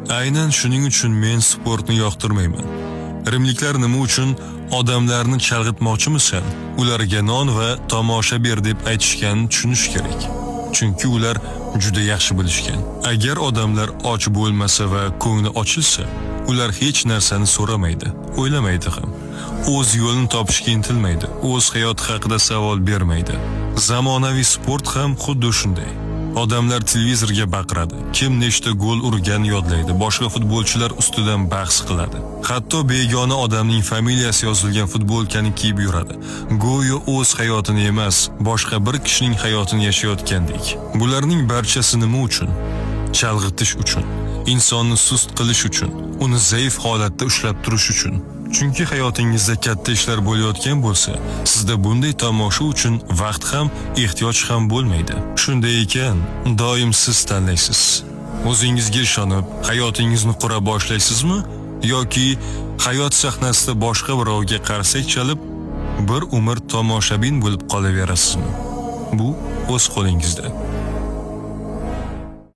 Aynan shuning uchun men sportni yoqtirmayman. Rimliklar nima uchun odamlarni chalg'itmoqchimisan? Ularga non va tomosha ber deb aytishganini tushunish kerak. Chunki ular juda yaxshi bilishgan. Agar odamlar och bo'lmasa va ko'ngli ochilsa, ular hech narsani so'ramaydi, o'ylamaydi ham. O'z yo'lini topishga intilmaydi, o'z hayoti haqida savol bermaydi. Zamonaviy sport ham xuddi shunday. Odamlar televizorga baqiradi, kim nechta gol urgan yodlaydi, boshqa futbolchilar ustidan bahs qiladi. Hatto begona odamning familiyasi yozilgan futbolkani kiyib yuradi. Go'yo o'z hayotini emas, boshqa bir kishining hayotini yashayotgandek. Bularning barchasi nima uchun? Chalg'itish uchun, insonni sust qilish uchun, uni zaif holatda ushlab turish uchun. Chunki hayotingizda katta ishlar bo'layotgan bo'lsa, sizda bunday tomosha uchun vaqt ham, ehtiyoj ham bo'lmaydi. Shunday ekan, doim siz tanlaysiz. O'zingizga ishonib, hayotingizni qura boshlaysizmi yoki hayot sahnasida boshqa birovga qarsak chalib, bir umr tomoshabin bo'lib qolaverasizmi? Bu o'z qo'lingizda.